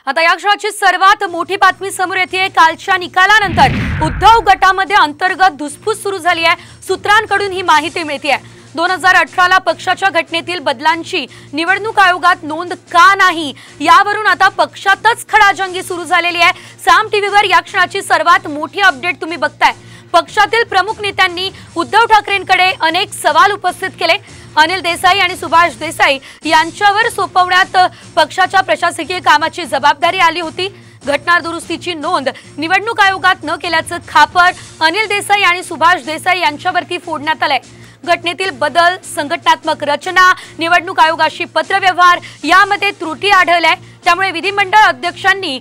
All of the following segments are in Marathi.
आता या क्षणाची सर्वात मोठी बातमी समोर येते। कालच्या निकालानंतर उद्धव गटामध्ये अंतर्गत धुसफूस सुरू झाली आहे। सूत्रांकडून ही माहिती मिळते आहे। 2018 ला पक्षाच्या घटनेतील बदलांची निवडणूक आयोगात नोंद का नाही, यावरून आता पक्षातच खडाजंगी सुरू झालेली आहे। साम टीव्हीवर या क्षणाची सर्वात मोठी अपडेट तुम्ही बघताय। पक्षातील प्रमुख नेत्यांनी उद्धव ठाकरेंकडे अनेक सवाल उपस्थित केले। अनिल देसाई आणि सुभाष देसाई यांच्यावर सोपवण्यात पक्षाच्या प्रशासकीय कामाची जबाबदारी आली होती। घटना दुरुस्तीची नोंद निवडणूक आयोगात न केल्याचं खापर अनिल देसाई आणि सुभाष देसाई यांच्यावरती फोडण्यात आलंय। घटनेतील बदल, संघटनात्मक रचना, निवडणूक आयोगाशी पत्रव्यवहार यामध्ये त्रुटी आढळल्या। त्यामुळे विधिमंडळ अध्यक्षांनी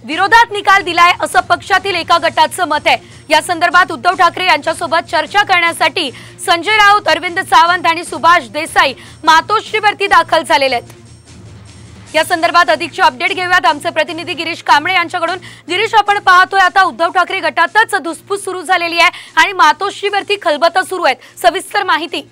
विरोधात निकाल दिलाय असं पक्षातील एका गटाचं मत आहे। या संदर्भात उद्धव ठाकरे यांच्यासोबत चर्चा करण्यासाठी संजय राऊत, अरविंद सावंत आणि सुभाष देसाई मातोश्रीवरती दाखल झालेले आहेत। या संदर्भात अधिकची अपडेट घेऊयात आमचे प्रतिनिधी गिरीश कांबळे यांच्याकडून। गिरीश, आपण पाहतोय आता उद्धव ठाकरे गटातच धुसफूस सुरू झालेली आहे आणि मातोश्रीवरती खलबतं सुरू आहेत। सविस्तर माहिती।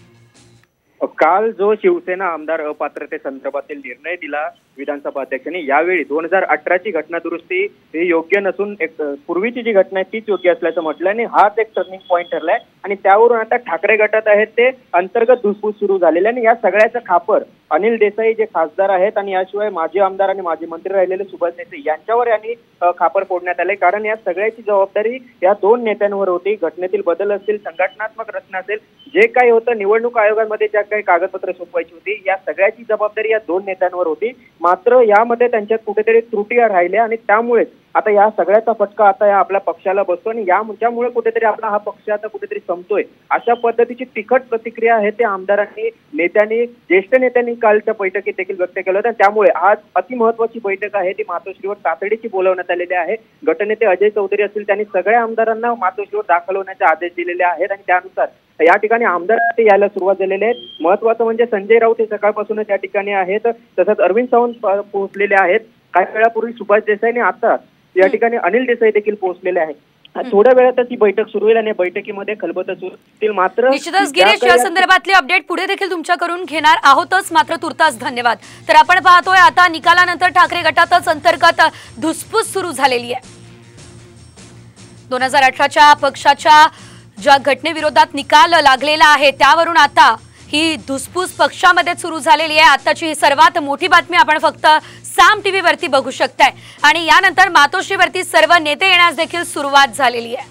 काल जो शिवसेना आमदार अपात्रते संदर्भातील निर्णय दिला विधानसभा अध्यक्षांनी, यावेळी 2018ची घटना दुरुस्ती ही योग्य नसून एक पूर्वीची जी घटना आहे तीच योग्य असल्याचं म्हटलं आणि हाच एक टर्निंग पॉईंट ठरलाय। आणि त्यावरून आता ठाकरे गटात आहेत ते अंतर्गत धुसफूस सुरू झालेले आणि या सगळ्याचं खापर अनिल देसाई जे खासदार आहेत आणि याशिवाय माजी आमदार आणि माजी मंत्री राहिलेले सुभाष देसाई यांच्यावर यांनी खापर फोडण्यात आले। कारण या सगळ्याची जबाबदारी या दोन नेत्यांवर होती। घटनेतील बदल असतील, संघटनात्मक रचना असेल, जे काही होतं निवडणूक आयोगामध्ये ज्या काही कागदपत्र सोपवायची होती, या सगळ्याची जबाबदारी या दोन नेत्यांवर होती। मात्र यामध्ये त्यांच्यात कुठेतरी त्रुटी राहिल्या आणि त्यामुळेच आता या सगळ्याचा फटका आता या आपल्या पक्षाला बसतो आणि यामुळे कुठेतरी आपला हा पक्ष आता कुठेतरी संपतोय, अशा पद्धतीची तिखट प्रतिक्रिया आहे ते आमदारांनी, नेत्यांनी, ज्येष्ठ नेत्यांनी कालच्या बैठकीत देखील व्यक्त केलं होतं। त्यामुळे आज अतिमहत्वाची बैठक आहे ती मातोश्रीवर तातडीची बोलवण्यात आलेली आहे। गटनेते अजय चौधरी असतील त्यांनी सगळ्या आमदारांना मातोश्रीवर दाखल होण्याचे आदेश दिलेले आहेत आणि त्यानुसार या ठिकाणी आमदार ते यायला सुरुवात झालेली आहे। महत्वाचं म्हणजे संजय राऊत हे सकाळपासूनच या ठिकाणी आहेत, तसंच अरविंद सावंत पोहोचलेले आहेत। काही वेळापूर्वी सुभाष देसाई आणि आता या ठिकाणी अनिल देसाई देखील पोहोचलेले आहेत। थोड्या वेळातच ही बैठक सुरू होईल आणि बैठकीमध्ये खलबतं सुरू होतील। मात्र निश्चितच गिरीश, या संदर्भातली अपडेट पुढे देखील तुमच्याकडून घेणार आहोतच। मात्र तुर्तास धन्यवाद। तर आपण पाहतोय आता निकालानंतर ठाकरे गटातच अंतर्गत धुसफूस सुरू झालेली आहे। 2018च्या पक्षाच्या ज्या घटनेविरोधात निकाल लागलेला आहे त्यावरून आता ही धुसफूस पक्षामध्ये सुरू झालेली आहे। आताची ही सर्वात मोठी बातमी आपण फक्त साम टीव्हीवरती बघू शकताय आणि यानंतर मातोश्रीवरती सर्व नेते येण्यास देखील सुरुवात झालेली आहे।